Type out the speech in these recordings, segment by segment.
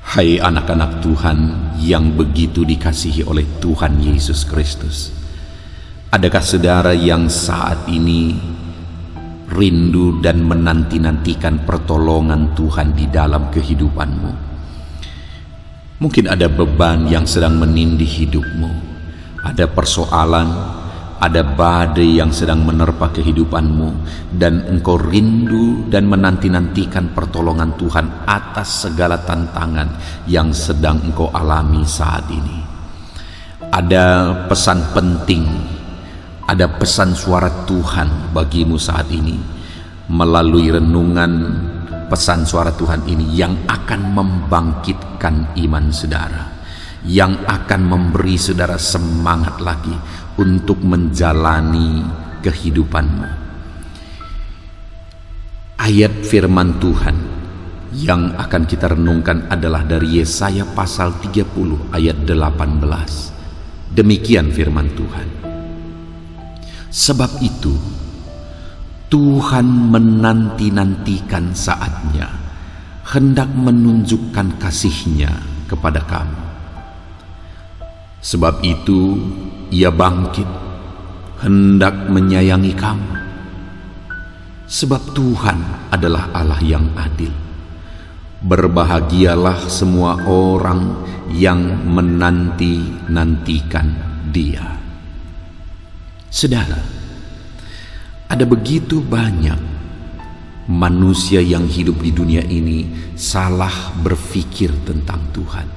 Hai anak-anak Tuhan yang begitu dikasihi oleh Tuhan Yesus Kristus, adakah saudara yang saat ini rindu dan menanti-nantikan pertolongan Tuhan di dalam kehidupanmu? Mungkin ada beban yang sedang menindih hidupmu, ada persoalan, ada badai yang sedang menerpa kehidupanmu, dan engkau rindu dan menanti-nantikan pertolongan Tuhan atas segala tantangan yang sedang engkau alami saat ini. Ada pesan penting, ada pesan suara Tuhan bagimu saat ini melalui renungan pesan suara Tuhan ini yang akan membangkitkan iman saudara, yang akan memberi saudara semangat lagi untuk menjalani kehidupanmu. Ayat firman Tuhan yang akan kita renungkan adalah dari Yesaya pasal 30 ayat 18. Demikian firman Tuhan. Sebab itu Tuhan menanti-nantikan saatnya, hendak menunjukkan kasih-Nya kepada kamu. Sebab itu Ia bangkit, hendak menyayangi kamu. Sebab Tuhan adalah Allah yang adil. Berbahagialah semua orang yang menanti-nantikan Dia. Saudara, ada begitu banyak manusia yang hidup di dunia ini salah berpikir tentang Tuhan.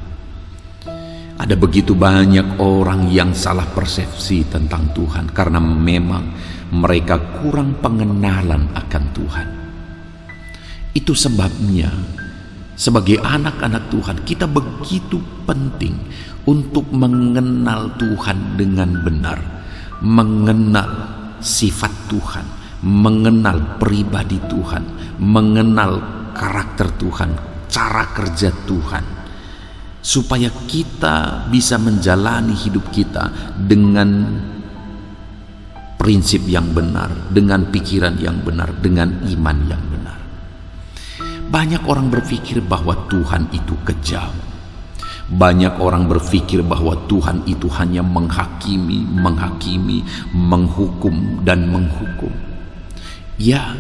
Ada begitu banyak orang yang salah persepsi tentang Tuhan karena memang mereka kurang pengenalan akan Tuhan. Itu sebabnya sebagai anak-anak Tuhan kita begitu penting untuk mengenal Tuhan dengan benar, mengenal sifat Tuhan, mengenal pribadi Tuhan, mengenal karakter Tuhan, cara kerja Tuhan, supaya kita bisa menjalani hidup kita dengan prinsip yang benar, dengan pikiran yang benar, dengan iman yang benar. Banyak orang berpikir bahwa Tuhan itu kejam. Banyak orang berpikir bahwa Tuhan itu hanya menghakimi, menghukum dan menghukum. Ya,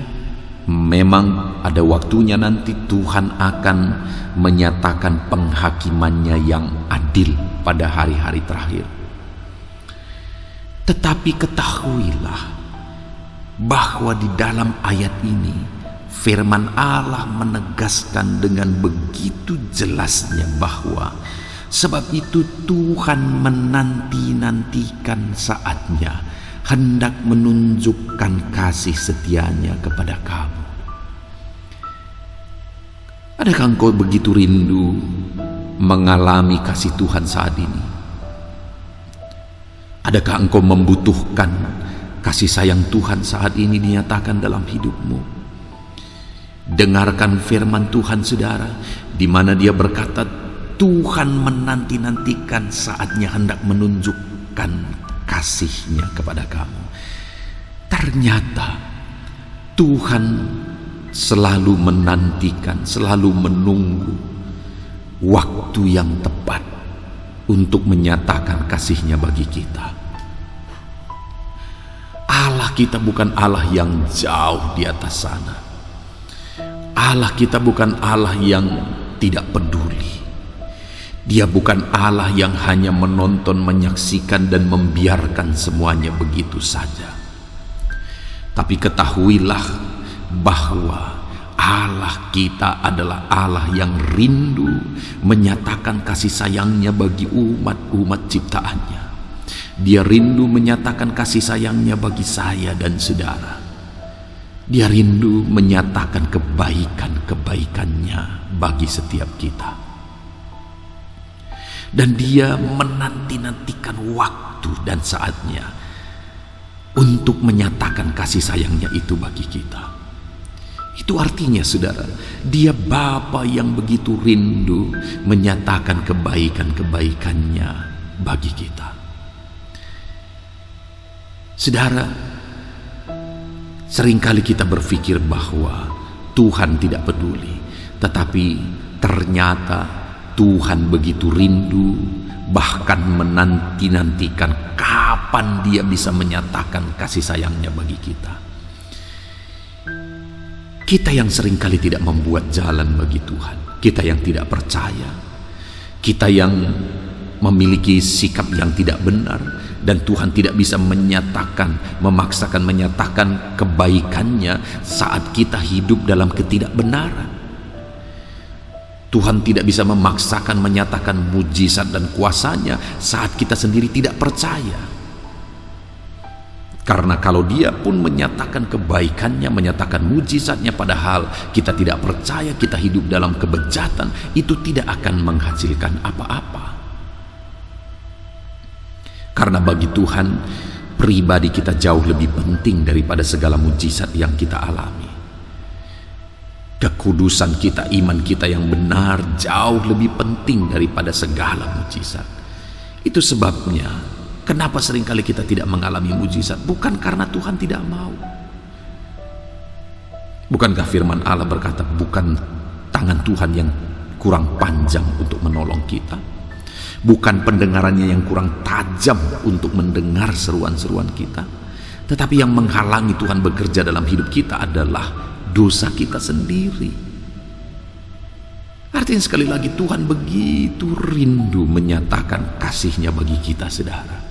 memang ada waktunya nanti Tuhan akan menyatakan penghakimannya yang adil pada hari-hari terakhir. Tetapi ketahuilah bahwa di dalam ayat ini firman Allah menegaskan dengan begitu jelasnya bahwa sebab itu Tuhan menanti-nantikan saatnya, hendak menunjukkan kasih setianya kepada kamu. Adakah engkau begitu rindu mengalami kasih Tuhan saat ini? Adakah engkau membutuhkan kasih sayang Tuhan saat ini dinyatakan dalam hidupmu? Dengarkan firman Tuhan saudara, di mana Dia berkata Tuhan menanti-nantikan saatnya hendak menunjukkan kasih-Nya kepada kamu. Ternyata Tuhan selalu menantikan, selalu menunggu waktu yang tepat untuk menyatakan kasih-Nya bagi kita. Allah kita bukan Allah yang jauh di atas sana. Allah kita bukan Allah yang tidak peduli. Dia bukan Allah yang hanya menonton, menyaksikan dan membiarkan semuanya begitu saja. Tapi ketahuilah bahwa Allah kita adalah Allah yang rindu menyatakan kasih sayangnya bagi umat-umat ciptaannya. Dia rindu menyatakan kasih sayangnya bagi saya dan saudara. Dia rindu menyatakan kebaikan-kebaikannya bagi setiap kita. Dan Dia menanti-nantikan waktu dan saatnya untuk menyatakan kasih sayangnya itu bagi kita. Itu artinya saudara, Dia Bapa yang begitu rindu menyatakan kebaikan-kebaikannya bagi kita. Saudara, seringkali kita berpikir bahwa Tuhan tidak peduli, tetapi ternyata Tuhan begitu rindu, bahkan menanti-nantikan kapan Dia bisa menyatakan kasih sayangnya bagi kita. Kita yang seringkali tidak membuat jalan bagi Tuhan, kita yang tidak percaya, kita yang memiliki sikap yang tidak benar, dan Tuhan tidak bisa memaksakan menyatakan kebaikannya saat kita hidup dalam ketidakbenaran. Tuhan tidak bisa memaksakan menyatakan mujizat dan kuasanya saat kita sendiri tidak percaya. Karena kalau Dia pun menyatakan kebaikannya, menyatakan mujizatnya, padahal kita tidak percaya, kita hidup dalam kebejatan, itu tidak akan menghasilkan apa-apa. Karena bagi Tuhan, pribadi kita jauh lebih penting daripada segala mujizat yang kita alami. Kekudusan kita, iman kita yang benar jauh lebih penting daripada segala mujizat. Itu sebabnya kenapa seringkali kita tidak mengalami mujizat? Bukan karena Tuhan tidak mau. Bukankah firman Allah berkata, bukan tangan Tuhan yang kurang panjang untuk menolong kita? Bukan pendengarannya yang kurang tajam untuk mendengar seruan-seruan kita? Tetapi yang menghalangi Tuhan bekerja dalam hidup kita adalah dosa kita sendiri. Artinya sekali lagi, Tuhan begitu rindu menyatakan kasih-Nya bagi kita, saudara.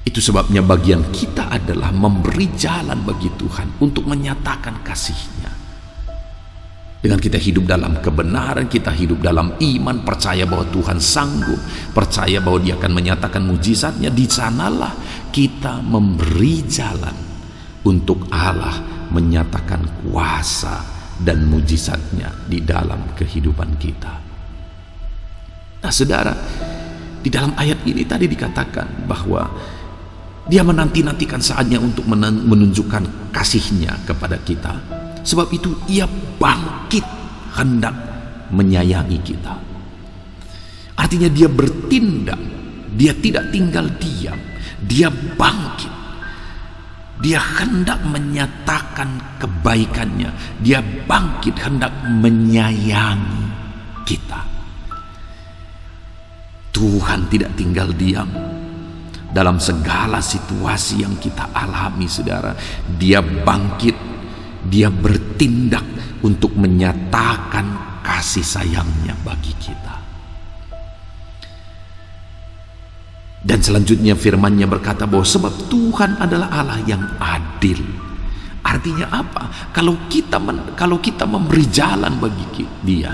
Itu sebabnya bagian kita adalah memberi jalan bagi Tuhan untuk menyatakan kasih-Nya. Dengan kita hidup dalam kebenaran, kita hidup dalam iman, percaya bahwa Tuhan sanggup, percaya bahwa Dia akan menyatakan mujizatnya, di sanalah kita memberi jalan untuk Allah menyatakan kuasa dan mujizatnya di dalam kehidupan kita. Nah, saudara, di dalam ayat ini tadi dikatakan bahwa Dia menanti-nantikan saatnya untuk menunjukkan kasih-Nya kepada kita. Sebab itu Ia bangkit hendak menyayangi kita. Artinya Dia bertindak, Dia tidak tinggal diam, Dia bangkit. Dia hendak menyatakan kebaikannya, Dia bangkit hendak menyayangi kita. Tuhan tidak tinggal diam dalam segala situasi yang kita alami, saudara. Dia bangkit, Dia bertindak untuk menyatakan kasih sayangnya bagi kita. Dan selanjutnya firman-Nya berkata bahwa sebab Tuhan adalah Allah yang adil. Artinya apa? Kalau kita memberi jalan bagi Dia,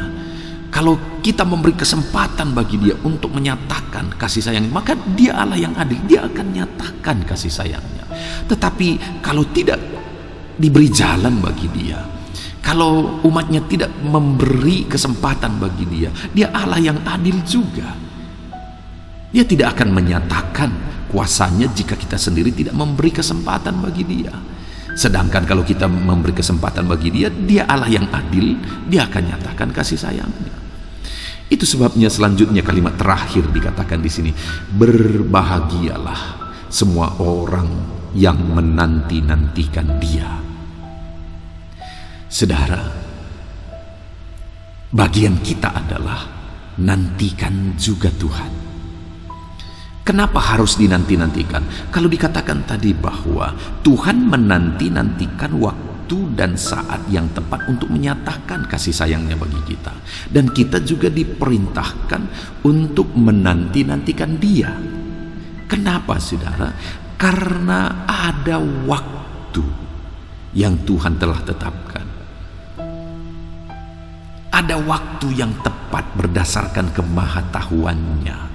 kalau kita memberi kesempatan bagi Dia untuk menyatakan kasih sayang, maka Dia Allah yang adil, Dia akan nyatakan kasih sayangnya. Tetapi kalau tidak diberi jalan bagi Dia, kalau umatnya tidak memberi kesempatan bagi Dia, Dia Allah yang adil juga. Dia tidak akan menyatakan kuasanya jika kita sendiri tidak memberi kesempatan bagi Dia. Sedangkan kalau kita memberi kesempatan bagi Dia, Dia Allah yang adil, Dia akan nyatakan kasih sayangnya. Itu sebabnya selanjutnya kalimat terakhir dikatakan di sini, berbahagialah semua orang yang menanti-nantikan Dia. Saudara, bagian kita adalah nantikan juga Tuhan. Kenapa harus dinanti-nantikan? Kalau dikatakan tadi bahwa Tuhan menanti-nantikan waktu dan saat yang tepat untuk menyatakan kasih sayangnya bagi kita. Dan kita juga diperintahkan untuk menanti-nantikan Dia. Kenapa, saudara? Karena ada waktu yang Tuhan telah tetapkan. Ada waktu yang tepat berdasarkan kemahatauan-Nya.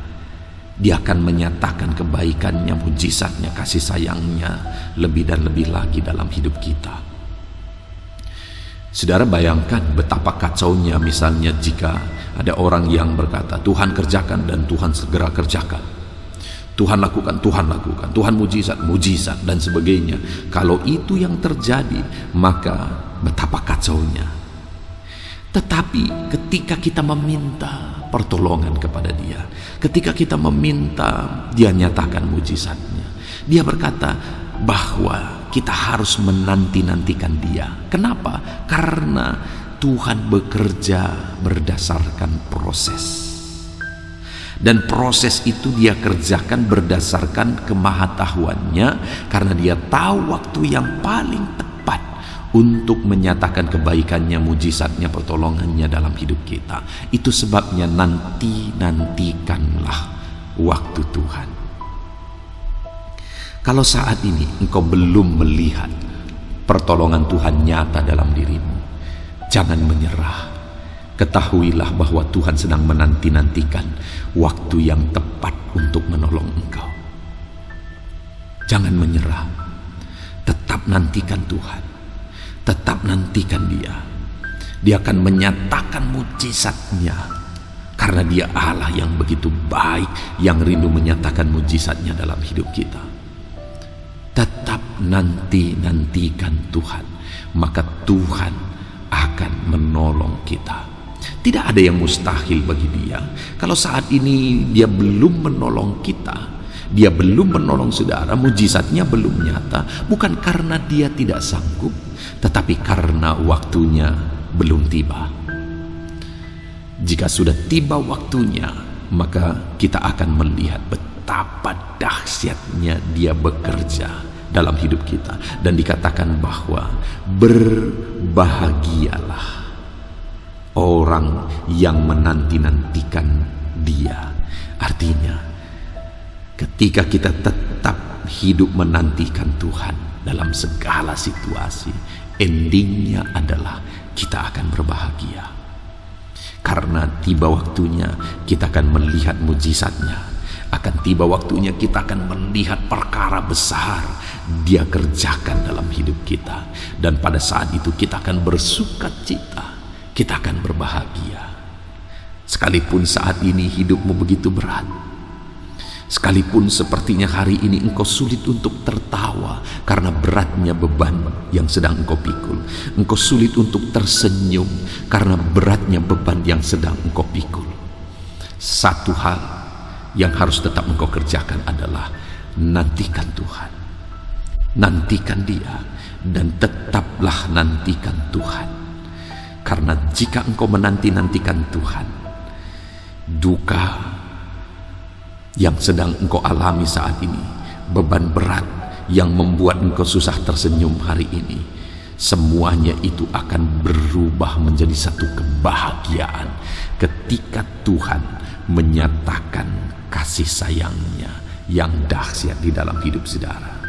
Dia akan menyatakan kebaikannya, mujizatnya, kasih sayangnya lebih dan lebih lagi dalam hidup kita. Saudara, bayangkan betapa kacaunya misalnya jika ada orang yang berkata, Tuhan kerjakan, dan Tuhan segera kerjakan. Tuhan lakukan, Tuhan mujizat, dan sebagainya. Kalau itu yang terjadi, maka betapa kacaunya. Tetapi ketika kita meminta pertolongan kepada Dia, ketika kita meminta Dia nyatakan mujizatnya, Dia berkata bahwa kita harus menanti-nantikan Dia. Kenapa? Karena Tuhan bekerja berdasarkan proses. Dan proses itu dia kerjakan berdasarkan kemahatauannya, karena dia tahu waktu yang paling tepat untuk menyatakan kebaikannya, mujizatnya, pertolongannya dalam hidup kita. Itu sebabnya nantikanlah waktu Tuhan. Kalau saat ini engkau belum melihat pertolongan Tuhan nyata dalam dirimu, jangan menyerah. Ketahuilah bahwa Tuhan sedang menanti-nantikan waktu yang tepat untuk menolong engkau. Jangan menyerah. Tetap nantikan Tuhan. Tetap nantikan Dia. Dia akan menyatakan mujizatnya. Karena Dia Allah yang begitu baik, yang rindu menyatakan mujizatnya dalam hidup kita. Tetap nantikan Tuhan. Maka Tuhan akan menolong kita. Tidak ada yang mustahil bagi Dia. Kalau saat ini Dia belum menolong kita, Dia belum menolong saudara, mujizatnya belum nyata, bukan karena Dia tidak sanggup, tetapi karena waktunya belum tiba. Jika sudah tiba waktunya, maka kita akan melihat betapa dahsyatnya Dia bekerja dalam hidup kita. Dan dikatakan bahwa berbahagialah orang yang menanti-nantikan Dia. Artinya, ketika kita tetap hidup menantikan Tuhan dalam segala situasi, endingnya adalah kita akan berbahagia. Karena tiba waktunya kita akan melihat mujizatnya. Akan tiba waktunya kita akan melihat perkara besar Dia kerjakan dalam hidup kita. Dan pada saat itu kita akan bersukacita. Kita akan berbahagia. Sekalipun saat ini hidupmu begitu berat, sekalipun sepertinya hari ini engkau sulit untuk tertawa karena beratnya beban yang sedang engkau pikul, engkau sulit untuk tersenyum karena beratnya beban yang sedang engkau pikul, satu hal yang harus tetap engkau kerjakan adalah nantikan Tuhan, nantikan Dia, dan tetaplah nantikan Tuhan. Karena jika engkau menanti-nantikan Tuhan, duka yang sedang engkau alami saat ini, beban berat yang membuat engkau susah tersenyum hari ini, semuanya itu akan berubah menjadi satu kebahagiaan ketika Tuhan menyatakan kasih sayangnya yang dahsyat di dalam hidup saudara.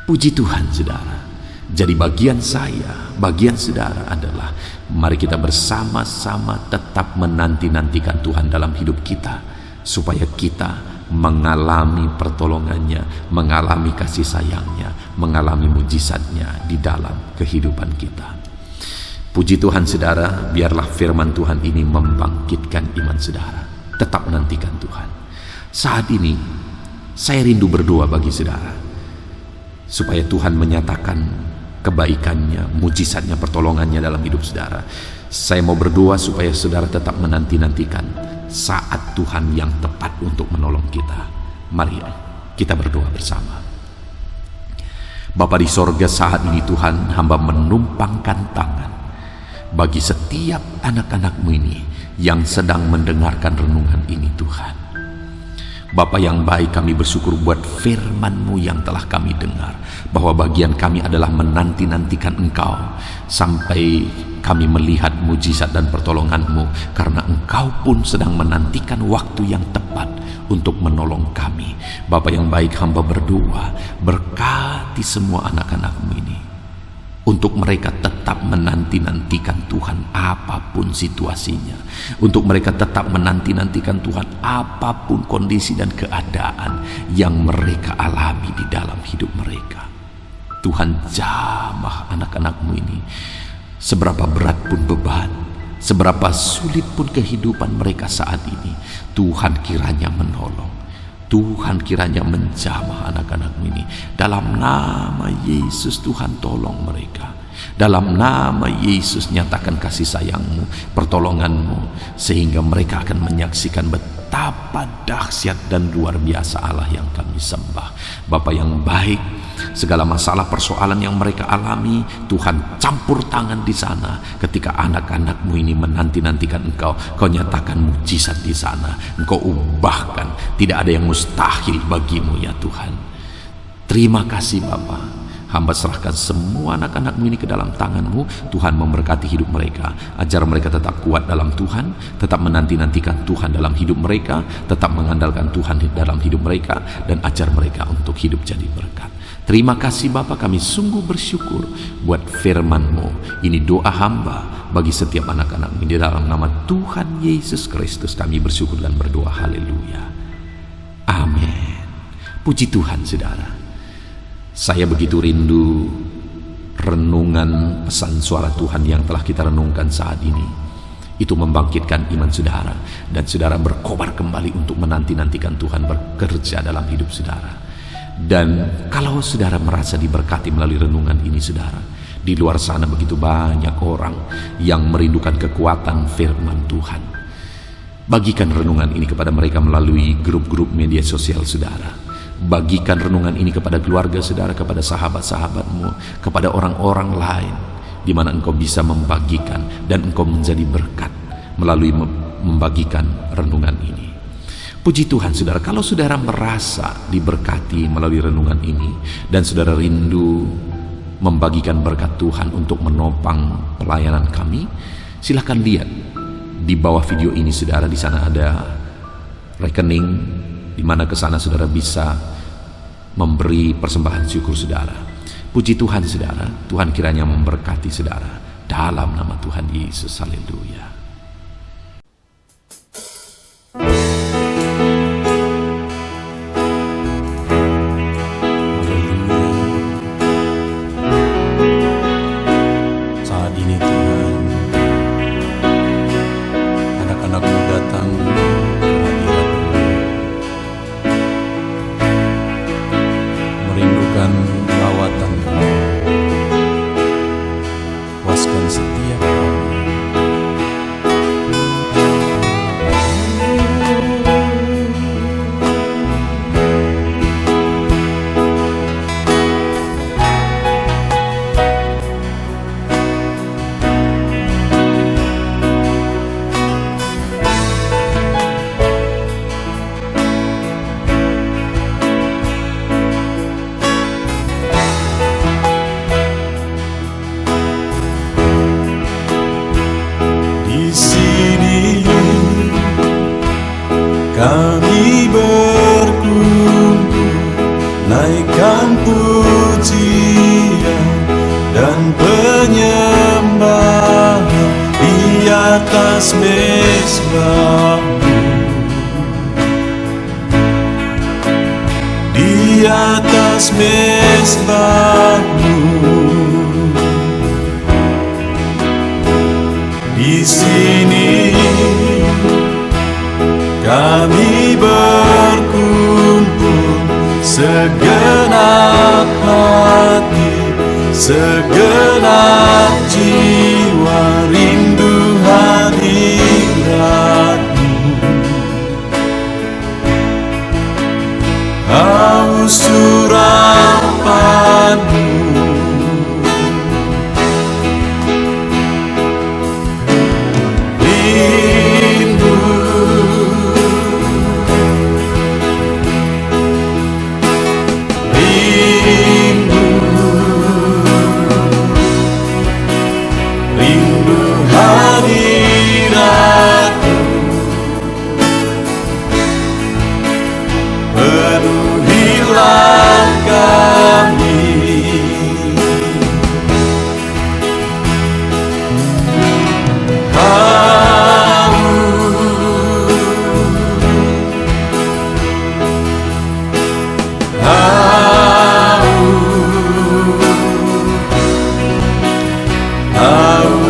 Puji Tuhan saudara. Jadi bagian saya, bagian saudara adalah mari kita bersama-sama tetap menanti-nantikan Tuhan dalam hidup kita, supaya kita mengalami pertolongannya, mengalami kasih sayangnya, mengalami mujizatnya di dalam kehidupan kita. Puji Tuhan saudara, biarlah firman Tuhan ini membangkitkan iman saudara. Tetap nantikan Tuhan. Saat ini saya rindu berdoa bagi saudara, supaya Tuhan menyatakan kebaikannya, mujizatnya, pertolongannya dalam hidup saudara. Saya mau berdoa supaya saudara tetap menanti-nantikan saat Tuhan yang tepat untuk menolong kita. Mari kita berdoa bersama. Bapa di sorga, saat ini Tuhan, hamba menumpangkan tangan bagi setiap anak-anak-Mu ini yang sedang mendengarkan renungan ini Tuhan. Bapa yang baik, kami bersyukur buat firman-Mu yang telah kami dengar, bahwa bagian kami adalah menanti-nantikan Engkau sampai kami melihat mujizat dan pertolongan-Mu, karena Engkau pun sedang menantikan waktu yang tepat untuk menolong kami. Bapa yang baik, hamba berdoa, berkati semua anak-anak-Mu ini, untuk mereka tetap menanti-nantikan Tuhan apapun situasinya, untuk mereka tetap menanti-nantikan Tuhan apapun kondisi dan keadaan yang mereka alami di dalam hidup mereka. Tuhan, jamah anak-anak-Mu ini, seberapa berat pun beban, seberapa sulit pun kehidupan mereka saat ini, Tuhan kiranya menolong. Tuhan kiranya menjamah anak-anak-Mu ini. Dalam nama Yesus Tuhan, tolong mereka. Dalam nama Yesus, nyatakan kasih sayang-Mu, pertolongan-Mu, sehingga mereka akan menyaksikan betapa dahsyat dan luar biasa Allah yang kami sembah. Bapa yang baik, Segala masalah persoalan yang mereka alami, Tuhan campur tangan di sana. Ketika anak-anakmu ini menanti-nantikan Engkau, Kau nyatakan mujizat di sana. Engkau ubahkan, tidak ada yang mustahil bagimu ya Tuhan. Terima kasih Bapa. Hamba serahkan semua anak-anakmu ini ke dalam tangan-Mu. Tuhan memberkati hidup mereka, ajar mereka tetap kuat dalam Tuhan, tetap menanti-nantikan Tuhan dalam hidup mereka, tetap mengandalkan Tuhan dalam hidup mereka, dan ajar mereka untuk hidup jadi berkat. Terima kasih Bapa, kami sungguh bersyukur buat firman-Mu. Ini doa hamba bagi setiap anak-anak ini, di dalam nama Tuhan Yesus Kristus kami bersyukur dan berdoa. Haleluya. Amin. Puji Tuhan saudara. Saya begitu rindu renungan pesan suara Tuhan yang telah kita renungkan saat ini. Itu membangkitkan iman saudara, dan saudara berkobar kembali untuk menanti-nantikan Tuhan bekerja dalam hidup saudara. Dan kalau saudara merasa diberkati melalui renungan ini saudara, di luar sana begitu banyak orang yang merindukan kekuatan firman Tuhan. Bagikan renungan ini kepada mereka melalui grup-grup media sosial saudara. Bagikan renungan ini kepada keluarga saudara, kepada sahabat-sahabatmu, kepada orang-orang lain, di mana engkau bisa membagikan dan engkau menjadi berkat melalui membagikan renungan ini. Puji Tuhan saudara, kalau saudara merasa diberkati melalui renungan ini dan saudara rindu membagikan berkat Tuhan untuk menopang pelayanan kami, silakan lihat di bawah video ini saudara. Di sana ada rekening di mana ke sana saudara bisa memberi persembahan syukur saudara. Puji Tuhan saudara, Tuhan kiranya memberkati saudara dalam nama Tuhan Yesus. Haleluya. Saat ini Tuhan, anak-anak-Mu datang merindukan lawatan-Mu. Puaskan setiap kami. Kami berkumpul, naikkan pujian dan penyembahan di atas mezbah-Mu, di atas mezbah-Mu. Di sini kami berkumpul, segenap hati, segenap jiwa, rindu hadirat-Mu. Haus urapan-Mu,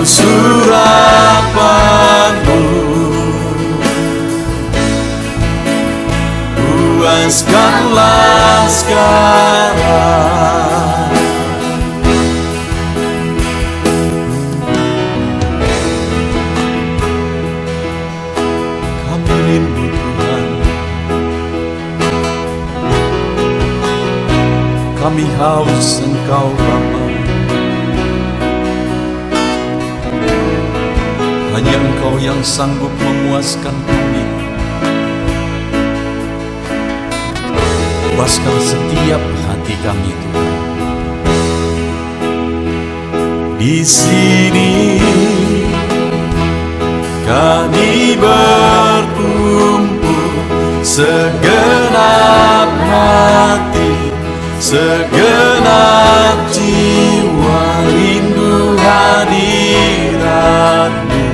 surapan-Mu, puaskanlah sekarang. Kami rindu Tuhan, kami haus Engkau Bapa. Hanya Engkau yang sanggup memuaskan kami. Puaskan setiap hati kami Tuhan. Di sini kami berkumpul, segenap hati, segenap jiwa rindu hadirat-Mu.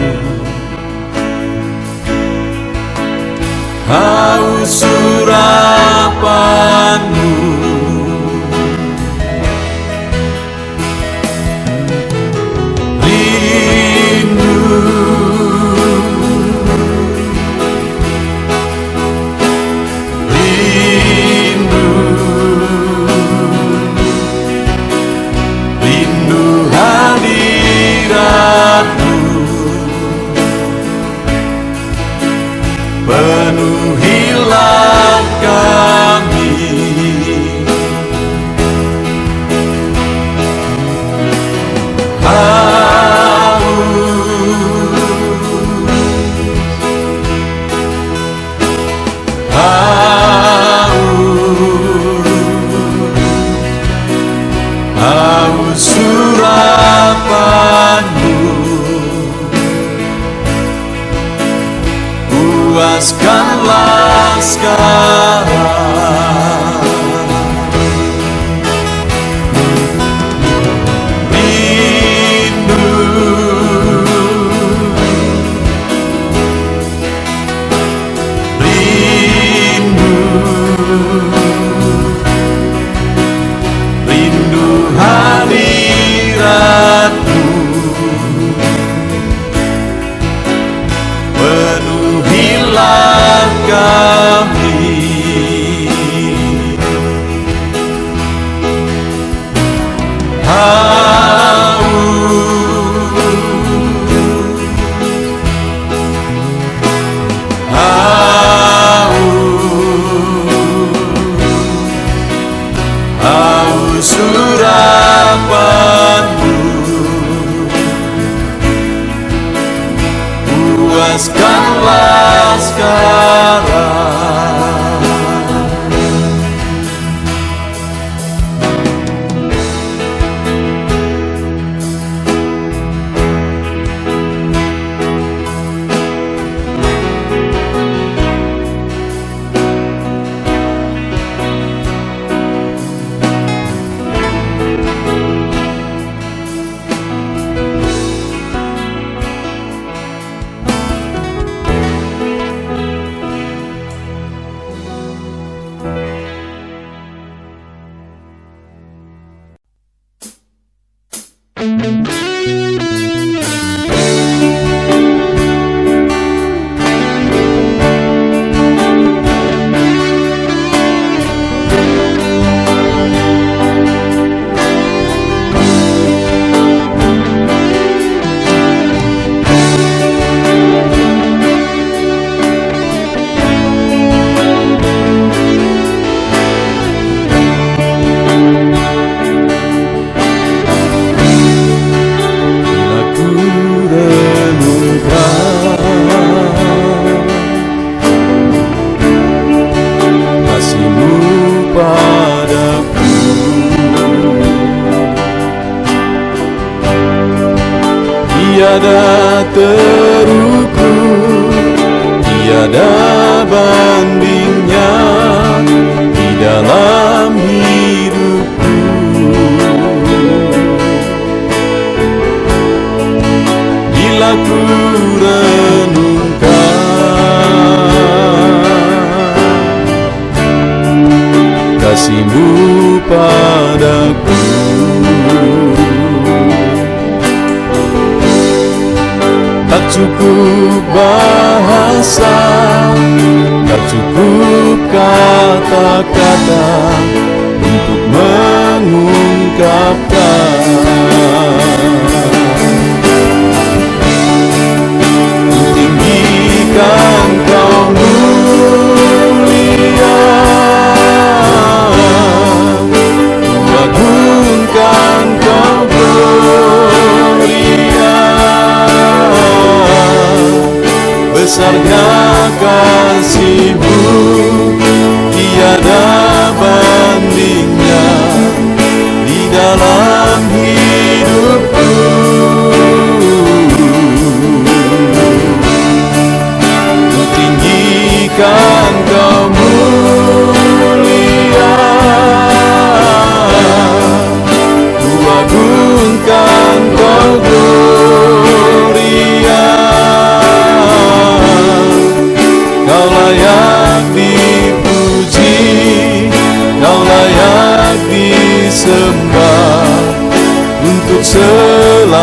Haus urapan-Mu, penuhilah kami. Haus urapan-Mu, puaskanlah sekarang. Rindu, rindu, rindu hadirat-Mu. Penuhilah kami. Haus urapan-Mu, puaskanlah sekarang. Tiada terukur, tiada bandingnya di dalam hidupku. Bila ku renungkan kasih-Mu padaku, tak cukup bahasa, tak cukup kata-kata untuk mengungkapkan. Tinggikan Kau mulia, Besarnya kasih-Mu, tiada bandingnya di dalam hidupku. Ku tinggikan Kau mulia, ku agungkan Kau gloria. Kau layak dipuji, Kau layak disembah untuk selamanya.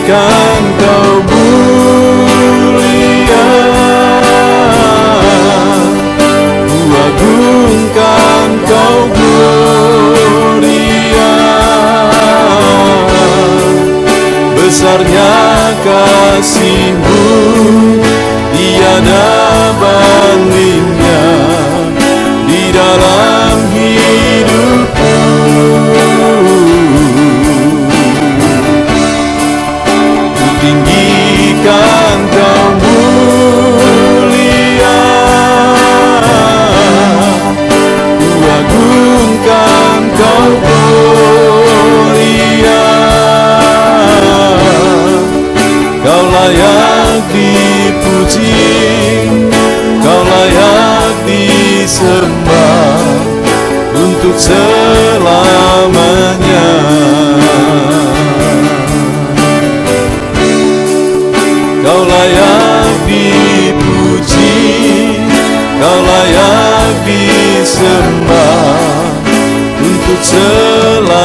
Kan Kau mulia, ku agungkan Kau gloria. Besarnya kasih-Mu, tiada bandingnya di dalam hidupku. Tinggikan Kau mulia, ku agungkan Kau gloria. Kau layak dipuji, Kau layak disembah untuk selamanya. Kau layak dipuji, Kau layak disembah untuk selamanya.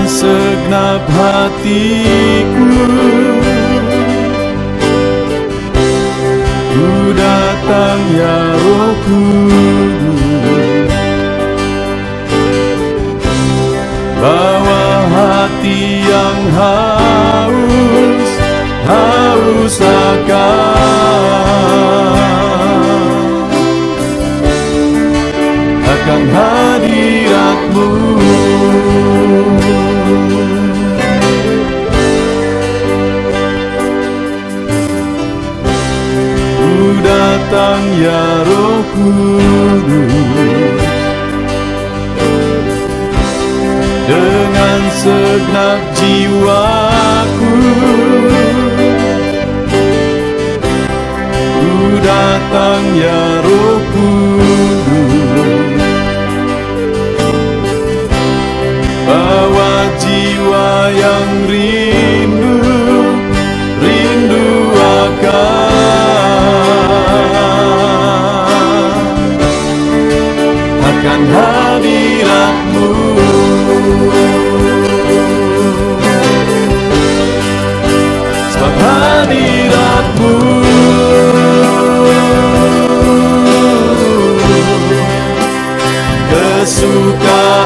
Segenap hatiku ku datang ya Roh Kudus, bawa hati yang haus akan hadirat-Mu. Datang ya Roh Kudus, dengan segenap jiwaku ku datang ya Roh Kudus, bawa jiwa yang rindu akan hadirat-Mu. Sebab hadirat-Mu kesukaanku,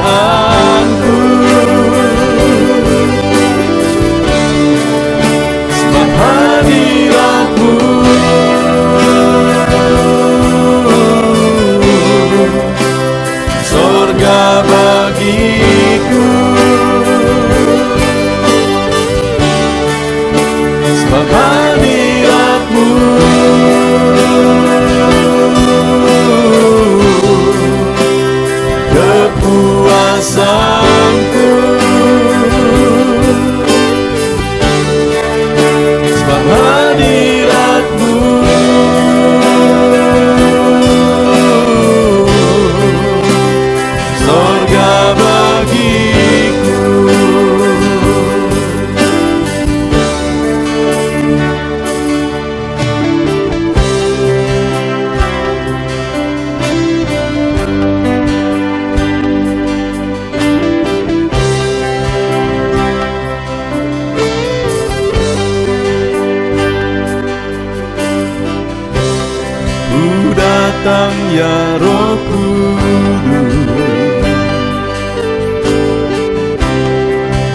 datang ya Roh Kudus,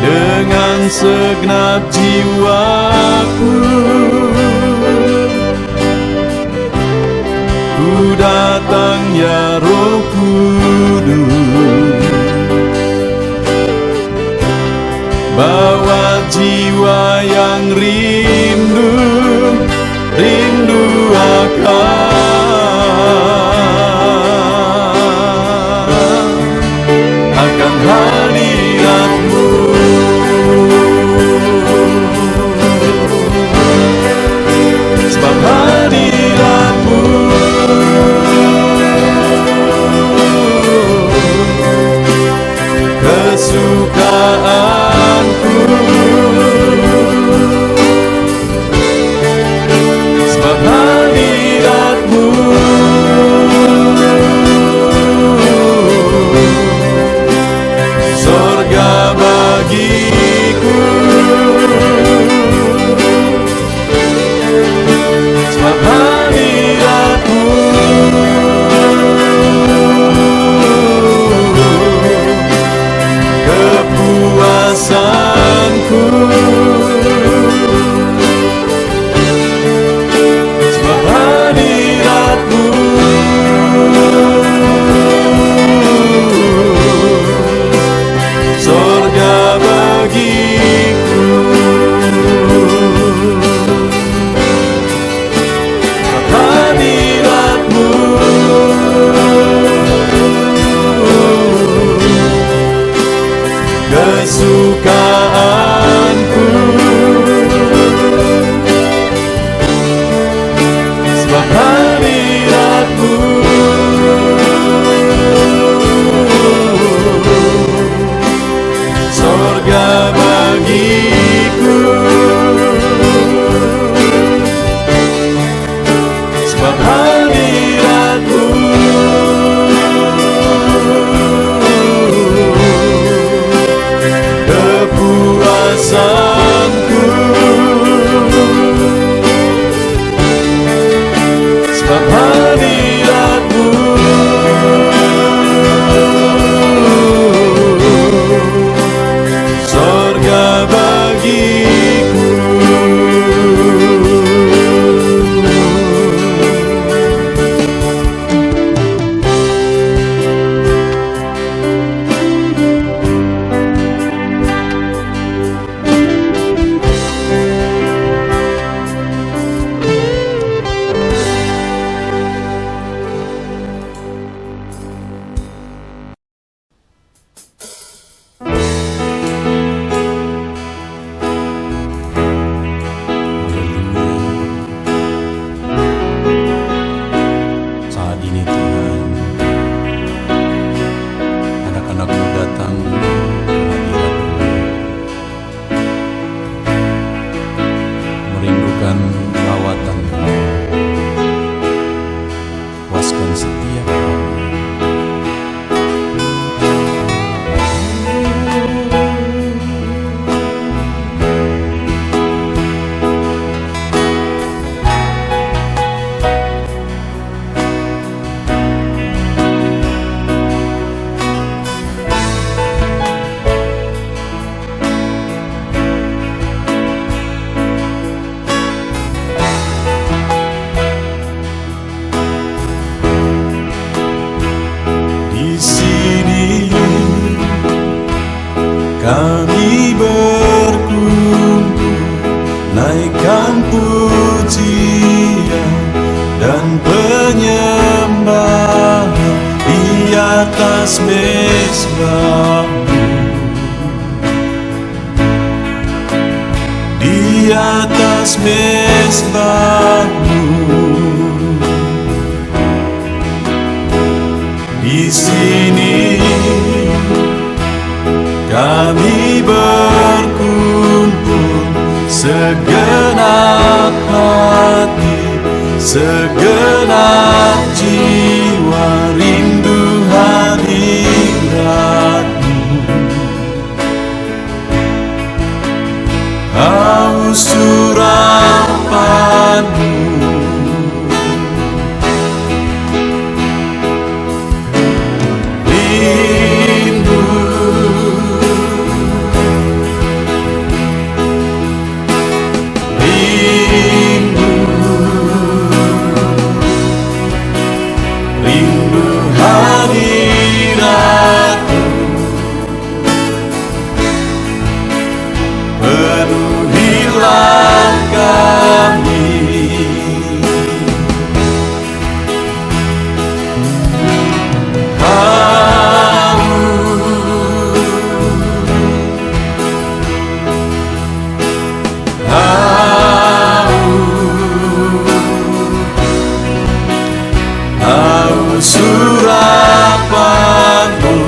dengan segenap jiwaku ku datang ya Roh Kudus, bawa jiwa yang rindu akan hadirat-Mu. Sebab hadirat-Mu kesukaanku, sebab hadirat-Mu sorga bagiku, sebab hadirat-Mu kepuasanku, sebab hadirat-Mu sorga bagiku, sebab hadirat-Mu kesukaanku, sebab hadirat-Mu sorga bagiku, sebab hadirat-Mu kepuasanku, sebab hadirat-Mu sorga bagiku. Saat ini Tuhan, anak-anak-Mu datang ke hadirat-Mu, merindukan lawatan-Mu, puaskan setiap kami. Di sini kami berkumpul, naikkan pujian dan penyembahan di atas mezbah-Mu, di atas mezbah-Mu. Di sini kami berkumpul, segenap hati, segenap jiwa rindu hadirat-Mu, haus urapan-Mu. penuhilah kami. Surapanmu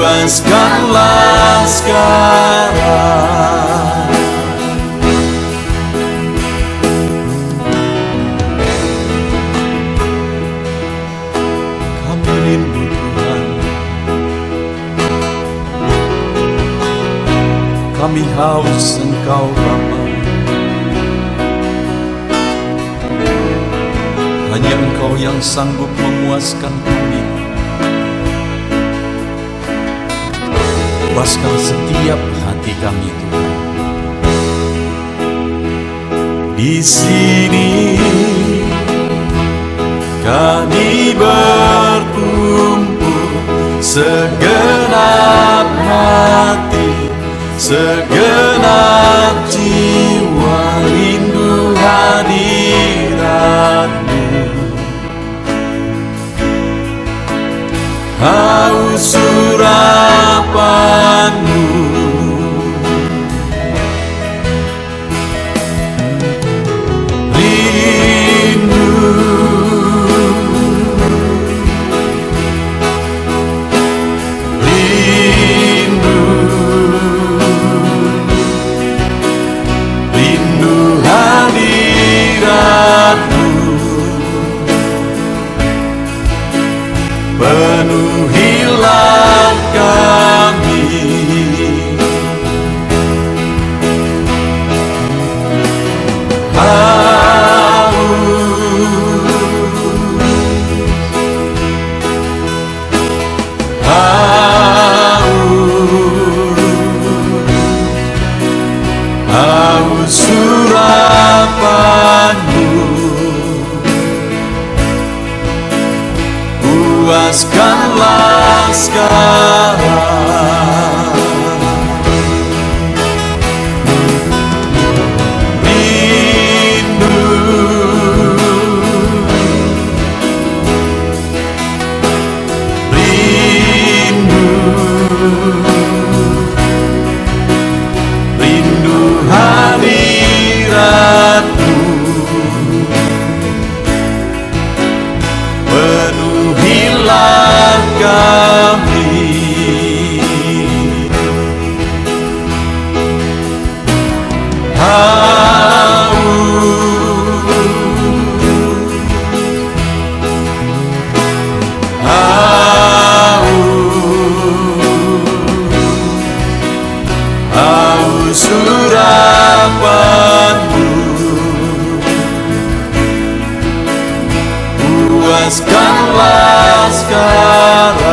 puaskanlah sekarang. Kami rindu Tuhan, kami haus Engkau Bapa. Hanya Engkau yang sanggup memuaskan kami. Puaskan setiap hati kami Tuhan. Di sini kami berkumpul, segenap hati, segenap jiwa, rindu hadirat-Mu. Haus surapan-Mu, rindu, rindu, rindu hadirat-Mu. Penuhilah kami. Haus surapan-Mu, puaskanlah sekarang. Rindu, rindu, rindu hadirat-Mu. Penuhilah kami. Haus surapan-Mu, puaskanlah sekarang.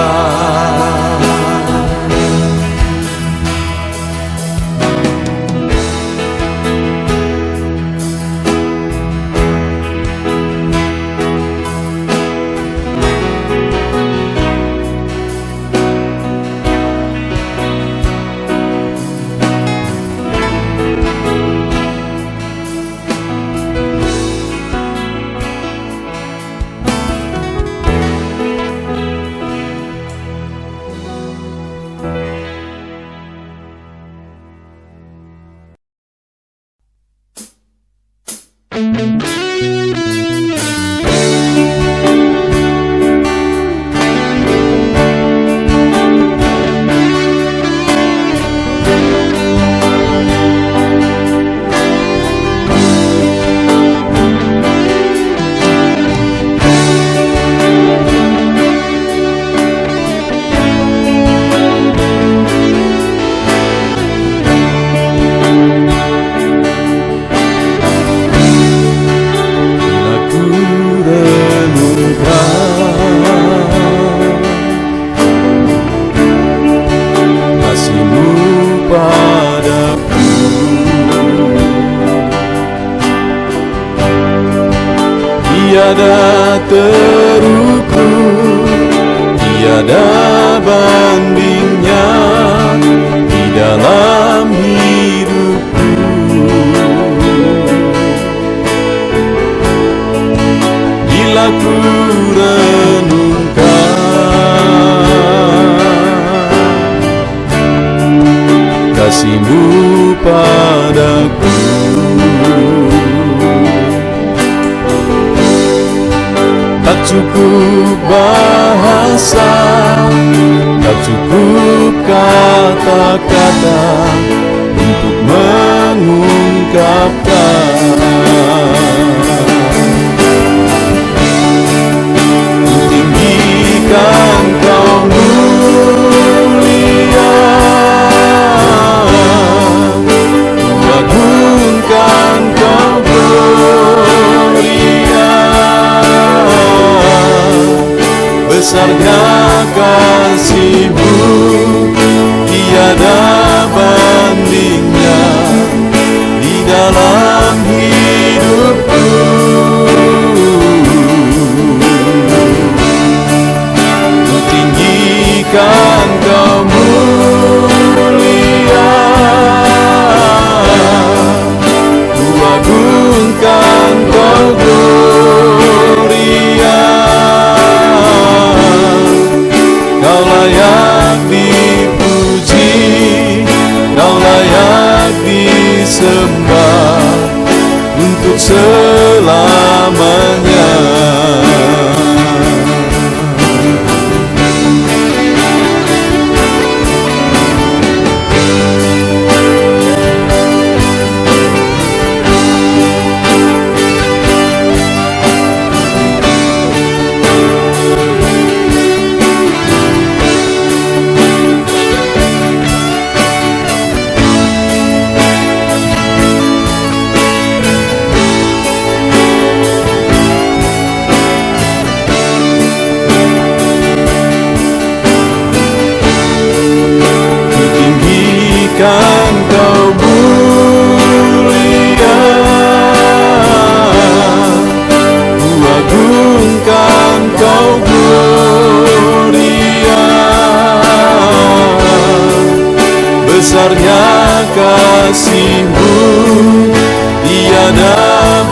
tiada terukur, tiada bandingnya. kasih-Mu padaku. Tak cukup bahasa, tak cukup kata-kata untuk mengungkapkan. Tinggikan Kau mulia, agungkan Kau gloria. Besarnya kasih-Mu, tiada bandingnya di dalam hidupku. Ku tinggikan Kau mulia, ku agungkan Kau gloria. Kau layak dipuji, Kau layak disembah untuk selamanya. Tinggikan Kau mulia, ku agungkan Kau gloria. Besarnya kasih-Mu, tiada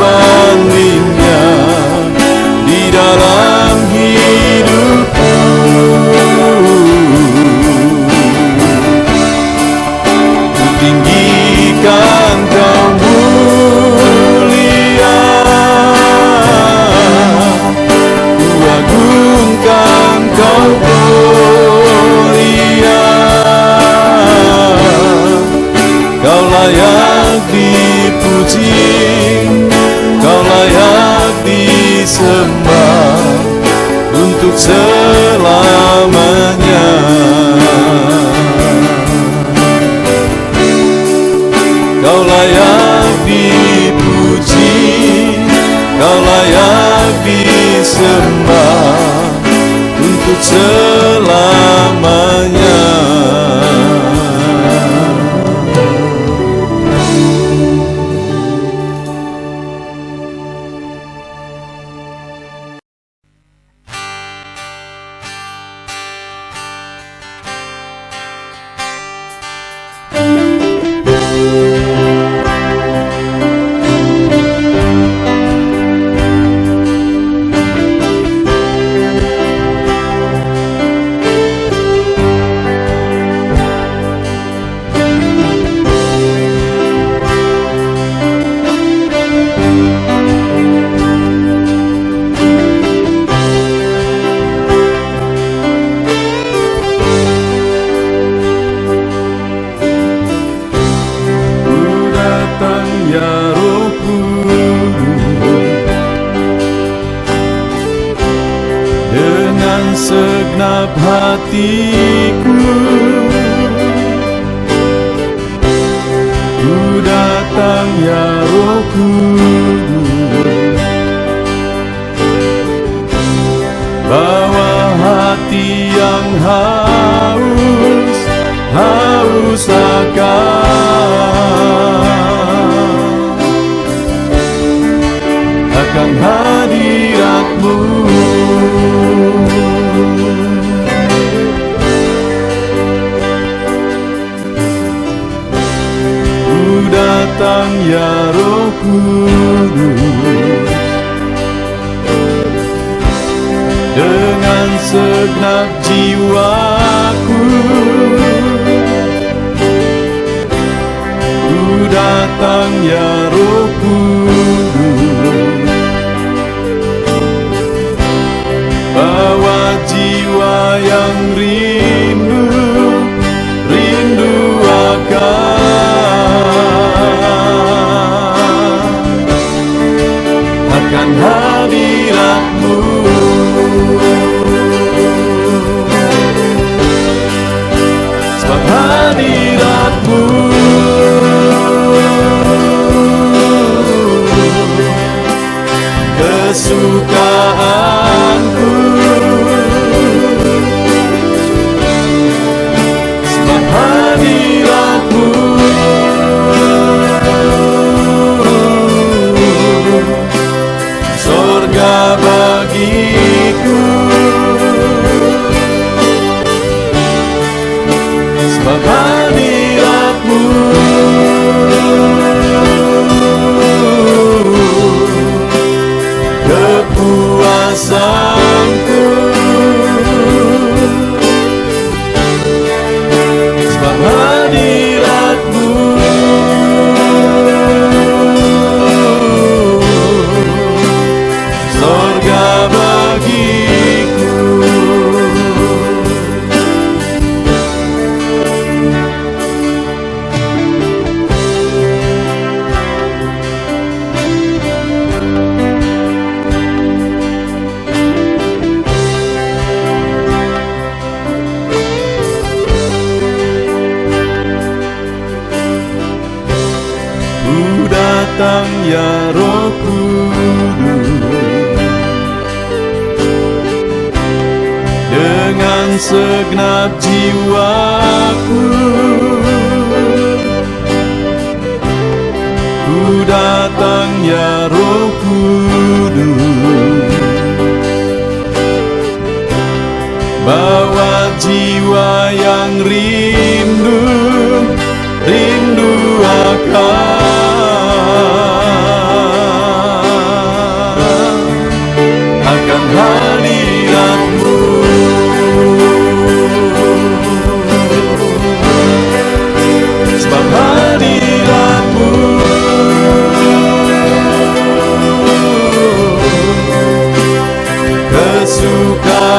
bandingnya di dalam hidupku. Tinggikan Kau mulia, ku agungkan Kau gloria. Kau layak dipuji, Kau layak disembah untuk selamanya. Kau layak dipuji, Kau layak disembah untuk selamanya. Segenap hatiku ku datang ya Roh Kudus, bawa hati yang haus akan hadirat-Mu. Datang ya Roh Kudus, dengan segenap jiwaku datang ya Roh Kudus, bawa jiwa yang rindu akan hadirat-Mu. Sebab hadirat-Mu kesukaanku, sebab hadirat-Mu surga bagiku, sebab hadirat-Mu kepuasanku, sebab hadirat-Mu surga bagiku. Ku datang ya Roh Kudus, dengan segenap jiwaku. Ku datang ya Roh Kudus, bawa jiwa yang rindu akan hadirat-Mu. Sebab hadirat-Mu kesukaanku,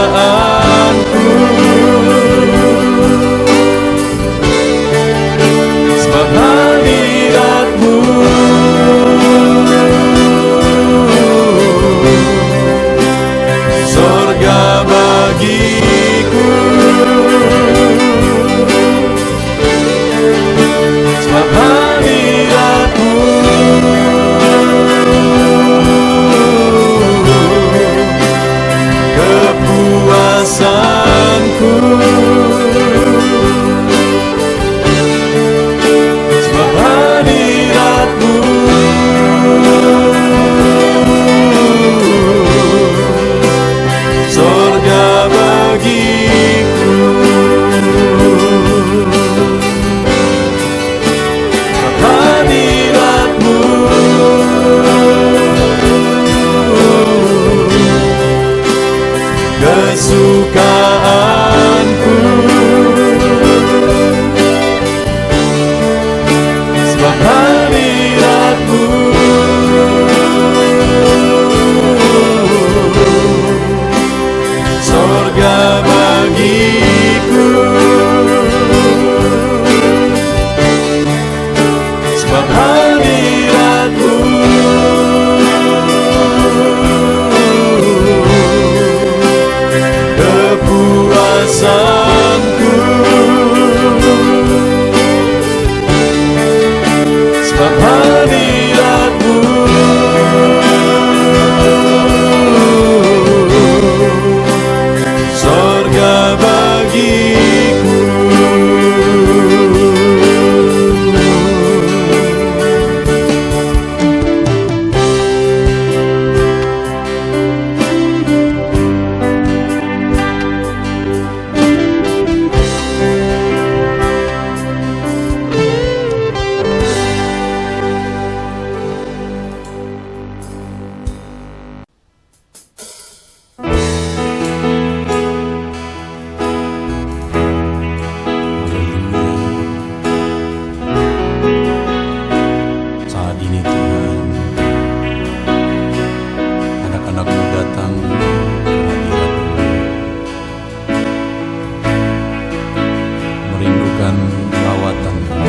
akan lawatan-Mu.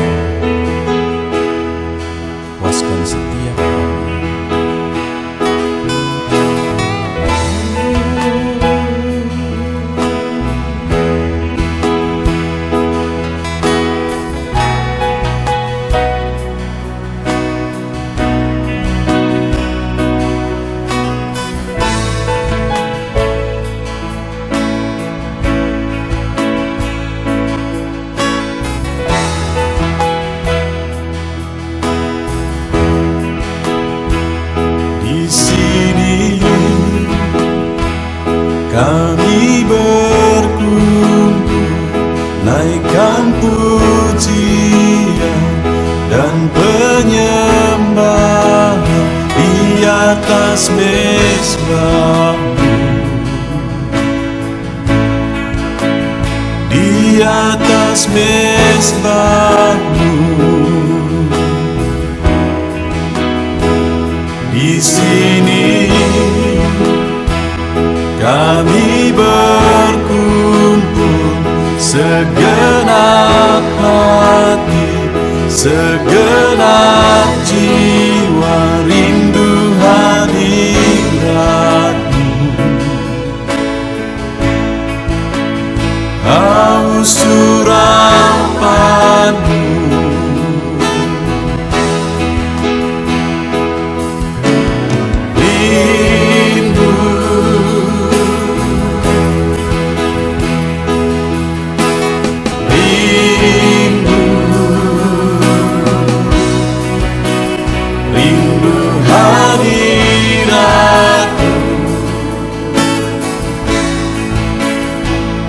Puaskan setiap kami. Kami berkumpul, naikkan pujian dan penyembahan di atas mezbah-Mu, di atas mezbah-Mu. Di sini kami berkumpul, segenap hati, segenap jiwa, rindu hadirat-Mu. Haus urapan-Mu,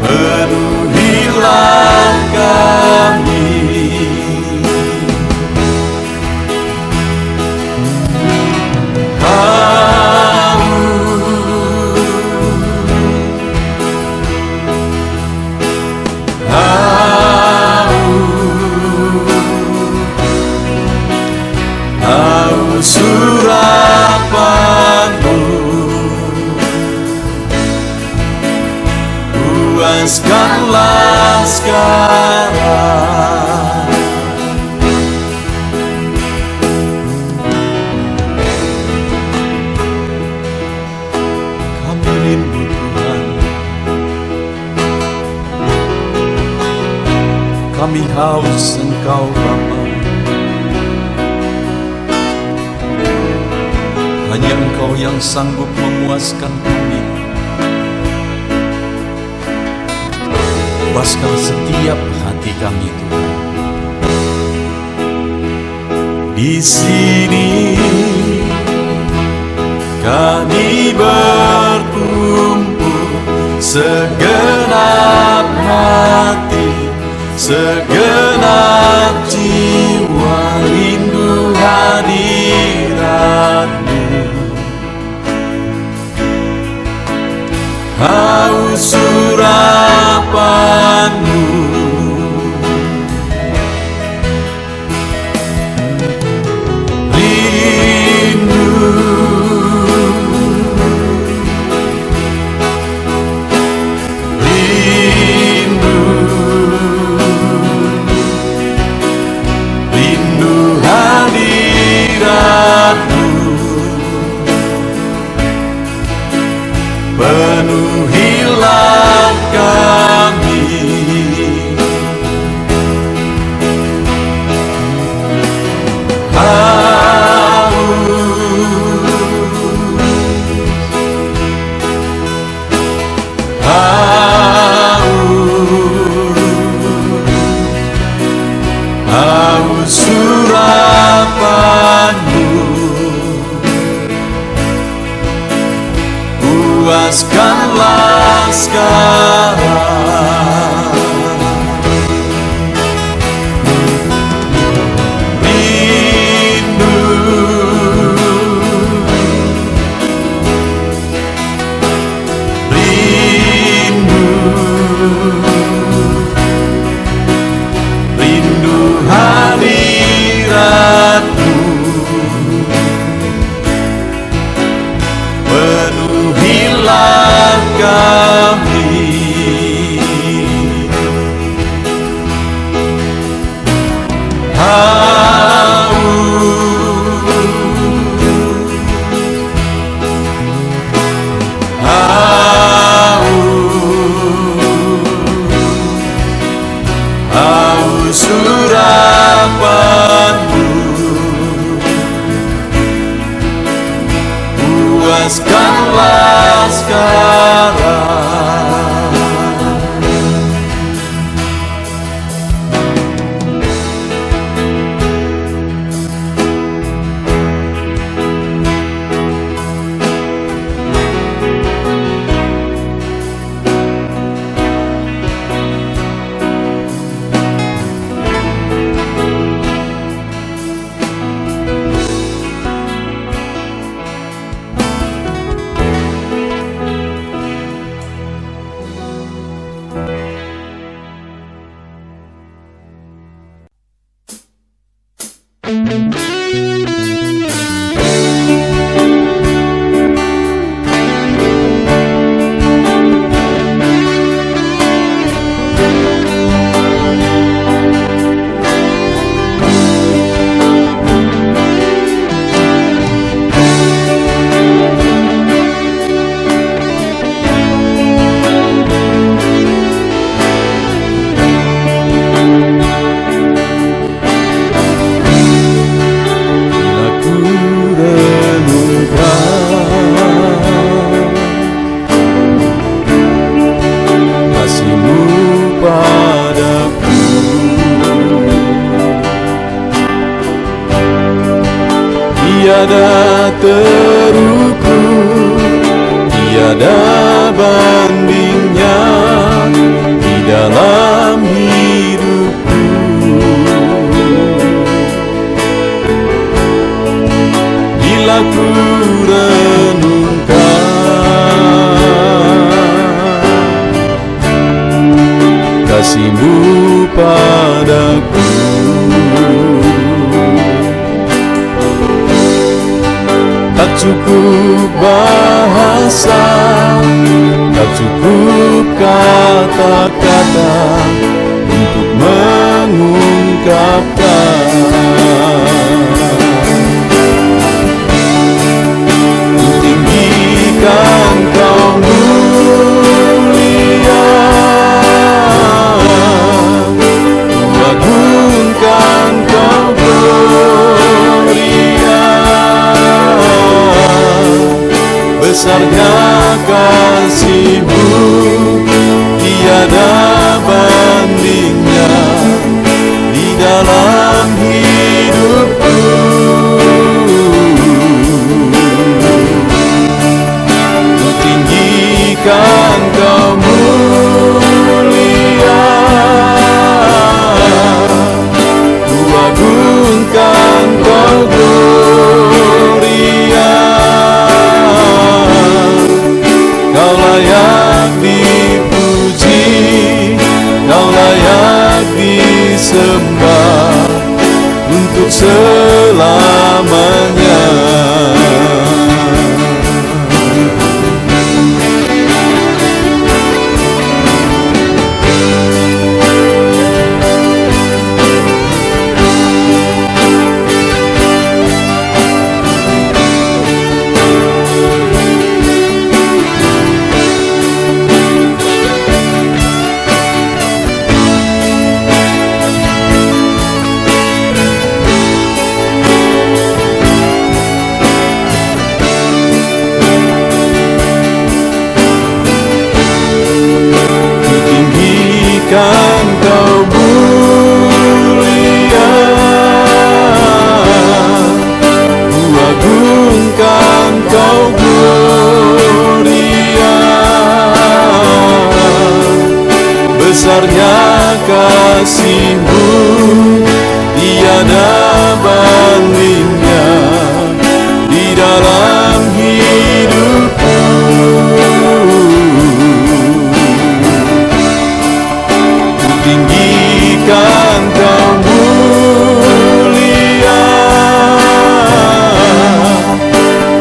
penuhilah kami. Haus urapan-Mu, puaskanlah sekarang. Kami rindu Tuhan, kami haus Engkau Bapa. Hanya Engkau yang sanggup memuaskan kami. Puaskan setiap hati kami, Tuhan. Di sini kami berkumpul, segenap hati, segenap jiwa, rindu hadirat-Mu. Haus urapan-Mu, rindu, rindu, rindu hadirat-Mu. Penuhilah kami. Haus urapan-Mu, puaskanlah sekarang. Rindu, rindu, rindu hadirat-Mu. Penuhilah kami. haus urapanmu, puaskanlah sekarang. Tiada terukur, tiada bandingnya di dalam hidupku. Bila ku renungkan kasih-Mu padaku, tak cukup bahasa, tak cukup kata-kata untuk mengungkapkan. Ku tinggikan Kau mulia, ku agungkan Kau gloria. Besarnya kasih-Mu, tiada bandingnya di dalam hidupku. Ku tinggikan Kau mulia, ku agungkan Kau gloria. Kau layak dipuji, Kau layak disembah untuk selamanya. Kan Kau mulia, ku agungkan Kau gloria. Besarnya kasih-Mu, tiada bandingnya di dalam hidupku. Tinggikan Kau mulia,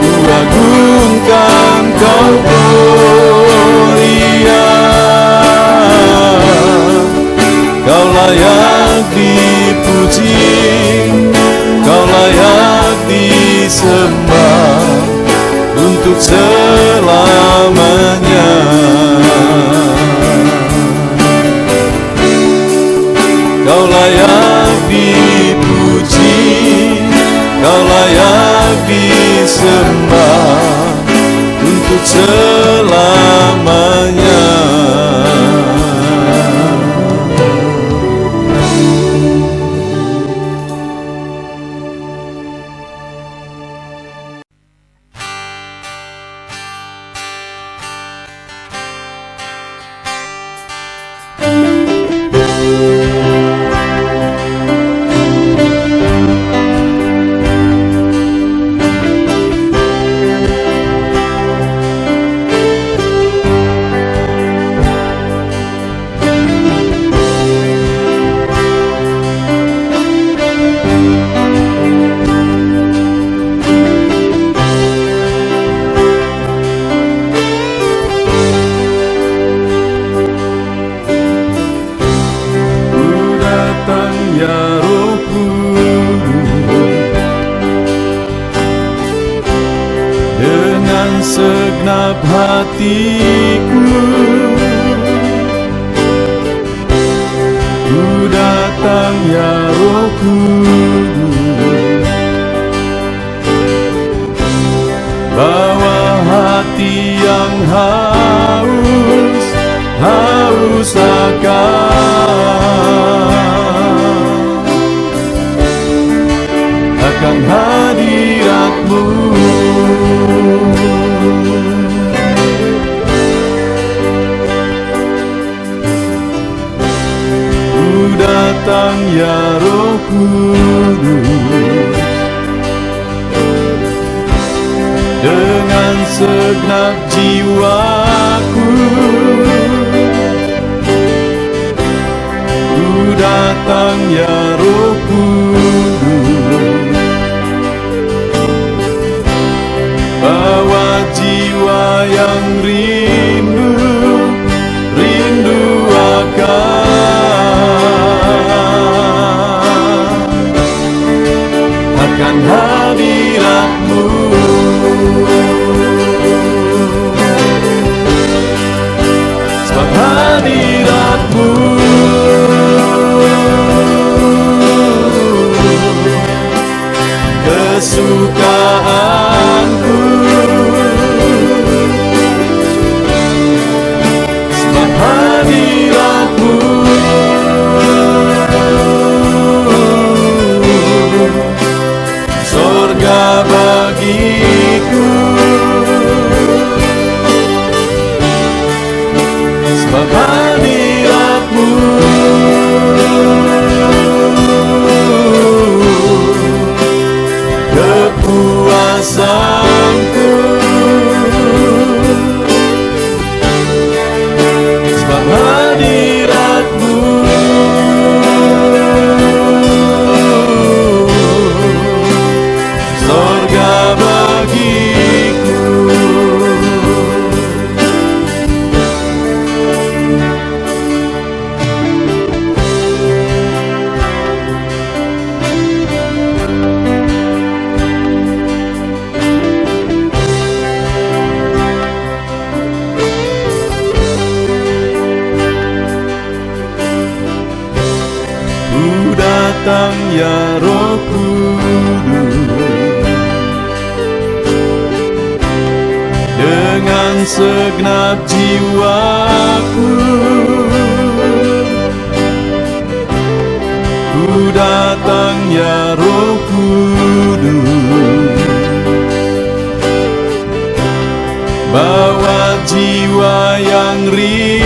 ku agungkan Kau gloria. Kau layak dipuji, disembah untuk selamanya. Kau layak dipuji, Kau layak disembah untuk selamanya. Segenap hatiku ku datang ya Roh Kudus, bawa hati yang haus akan hadirat-Mu. Datang ya Roh Kudus, dengan segenap jiwaku ku datang ya Roh Kudus, bawa jiwa yang rindu akan hadirat-Mu. Sebab hadirat-Mu kesukaanku. Sebab hadirat-Mu surga bagiku. Sebab hadirat-Mu kepuasanku. Sebab hadirat-Mu surga bagiku. Ku datang ya Roh Kudus, dengan segenap jiwaku ku datang ya Roh Kudus, bawa jiwa yang rindu